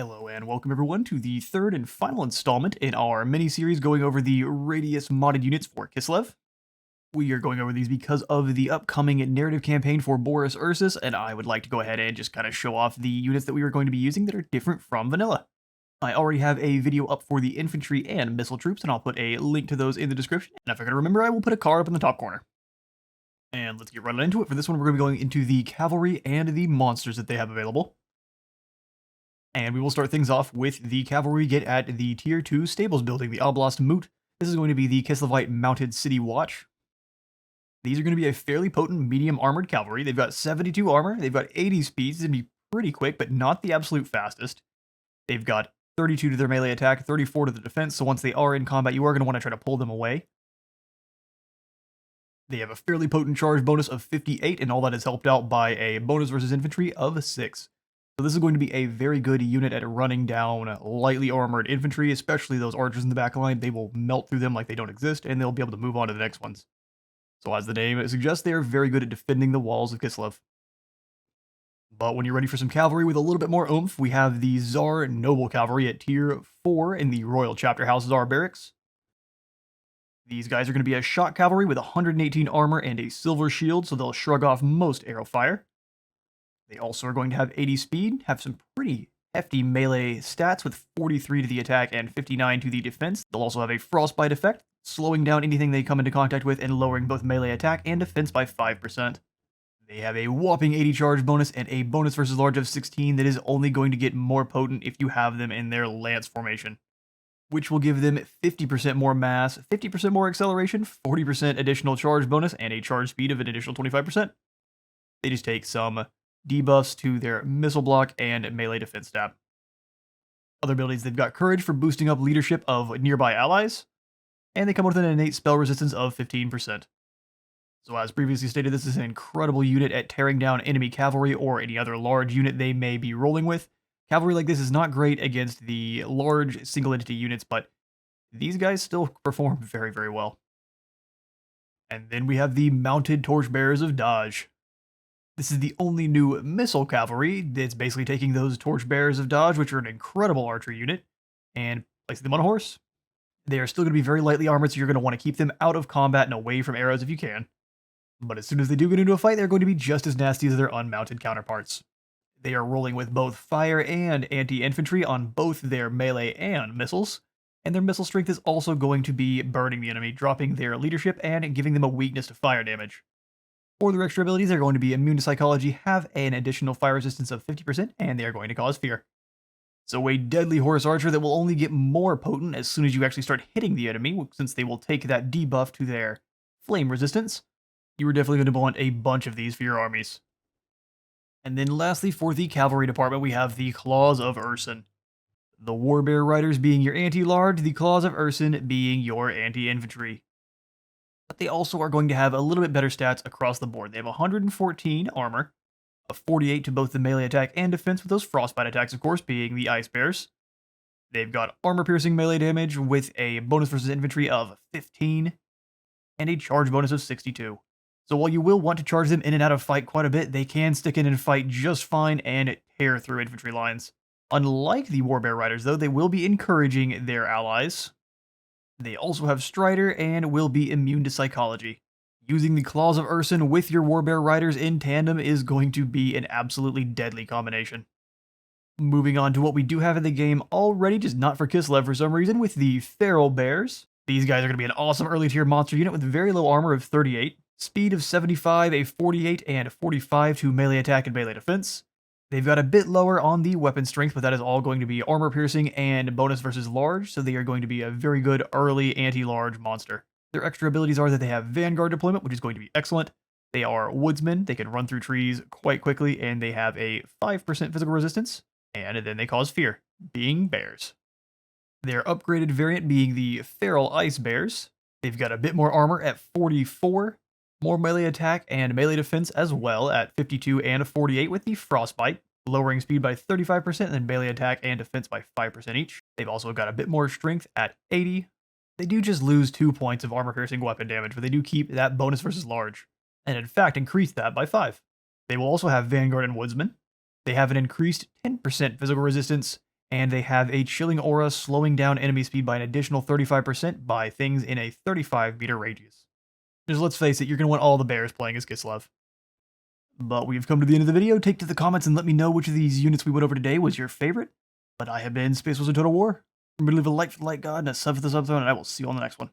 Hello and welcome everyone to the third and final installment in our mini-series going over the Radious modded units for Kislev. We are going over these because of the upcoming narrative campaign for Boris Ursus, and I would like to go ahead and just kind of show off the units that we are going to be using that are different from vanilla. I already have a video up for the infantry and missile troops, and I'll put a link to those in the description, and if I can remember, I will put a card up in the top corner. And let's get right into it. For this one, we're going to be going into the cavalry and the monsters that they have available. And we will start things off with the cavalry get at the Tier 2 Stables building, the Oblast Moot. This is going to be the Kislevite Mounted City Watch. These are going to be a fairly potent medium armored cavalry. They've got 72 armor, they've got 80 speeds, it's going to be pretty quick, but not the absolute fastest. They've got 32 to their melee attack, 34 to the defense, so once they are in combat, you are going to want to try to pull them away. They have a fairly potent charge bonus of 58, and all that is helped out by a bonus versus infantry of 6. So this is going to be a very good unit at running down lightly armored infantry, especially those archers in the back line. They will melt through them like they don't exist, and they'll be able to move on to the next ones. So as the name suggests, they are very good at defending the walls of Kislev. But when you're ready for some cavalry with a little bit more oomph, we have the Tsar Noble Cavalry at Tier 4 in the Royal Chapter House Tsar Barracks. These guys are going to be a shot cavalry with 118 armor and a silver shield, so they'll shrug off most arrow fire. They also are going to have 80 speed, have some pretty hefty melee stats with 43 to the attack and 59 to the defense. They'll also have a frostbite effect, slowing down anything they come into contact with and lowering both melee attack and defense by 5%. They have a whopping 80 charge bonus and a bonus versus large of 16 that is only going to get more potent if you have them in their lance formation, which will give them 50% more mass, 50% more acceleration, 40% additional charge bonus, and a charge speed of an additional 25%. They just take some debuffs to their missile block and melee defense stat. Other abilities, they've got courage for boosting up leadership of nearby allies, and they come with an innate spell resistance of 15%. So as previously stated, this is an incredible unit at tearing down enemy cavalry or any other large unit they may be rolling with. Cavalry like this is not great against the large single entity units, but these guys still perform very, very well. And then we have the Mounted Torchbearers of Dodge. This is the only new missile cavalry that's basically taking those Torchbearers of Dodge, which are an incredible archery unit, and placing them on a horse. They are still going to be very lightly armored, so you're going to want to keep them out of combat and away from arrows if you can. But as soon as they do get into a fight, they're going to be just as nasty as their unmounted counterparts. They are rolling with both fire and anti-infantry on both their melee and missiles, and their missile strength is also going to be burning the enemy, dropping their leadership and giving them a weakness to fire damage. For their extra abilities, they're going to be immune to psychology, have an additional fire resistance of 50%, and they are going to cause fear. So a deadly horse archer that will only get more potent as soon as you actually start hitting the enemy, since they will take that debuff to their flame resistance. You are definitely going to want a bunch of these for your armies. And then lastly, for the cavalry department, we have the Claws of Ursun. The Warbear Riders being your anti-large, the Claws of Ursun being your anti-infantry. But they also are going to have a little bit better stats across the board. They have 114 armor, a 48 to both the melee attack and defense, with those frostbite attacks, of course, being the Ice Bears. They've got armor-piercing melee damage with a bonus versus infantry of 15, and a charge bonus of 62. So while you will want to charge them in and out of fight quite a bit, they can stick in and fight just fine and tear through infantry lines. Unlike the Warbear Riders, though, they will be encouraging their allies. They also have Strider and will be immune to psychology. Using the Claws of Ursun with your Warbear Riders in tandem is going to be an absolutely deadly combination. Moving on to what we do have in the game already, just not for Kislev for some reason, with the Feral Bears. These guys are going to be an awesome early tier monster unit with very low armor of 38, speed of 75, a 48, and a 45 to melee attack and melee defense. They've got a bit lower on the weapon strength, but that is all going to be armor piercing and bonus versus large, so they are going to be a very good early anti-large monster. Their extra abilities are that they have Vanguard deployment, which is going to be excellent. They are woodsmen, they can run through trees quite quickly, and they have a 5% physical resistance, and then they cause fear, being bears. Their upgraded variant being the Feral Ice Bears. They've got a bit more armor at 44, more melee attack and melee defense as well at 52 and 48 with the Frostbite, lowering speed by 35% and then melee attack and defense by 5% each. They've also got a bit more strength at 80. They do just lose 2 points of armor-piercing weapon damage, but they do keep that bonus versus large, and in fact increase that by 5. They will also have Vanguard and Woodsman. They have an increased 10% physical resistance And they have a chilling aura, slowing down enemy speed by an additional 35% by things in a 35-meter radius. Just let's face it, you're going to want all the bears playing as Kislev. But we've come to the end of the video. Take to the comments and let me know which of these units we went over today was your favorite. But I have been Space Wars in Total War. Remember to leave a like for the like god and a sub for the sub zone, and I will see you on the next one.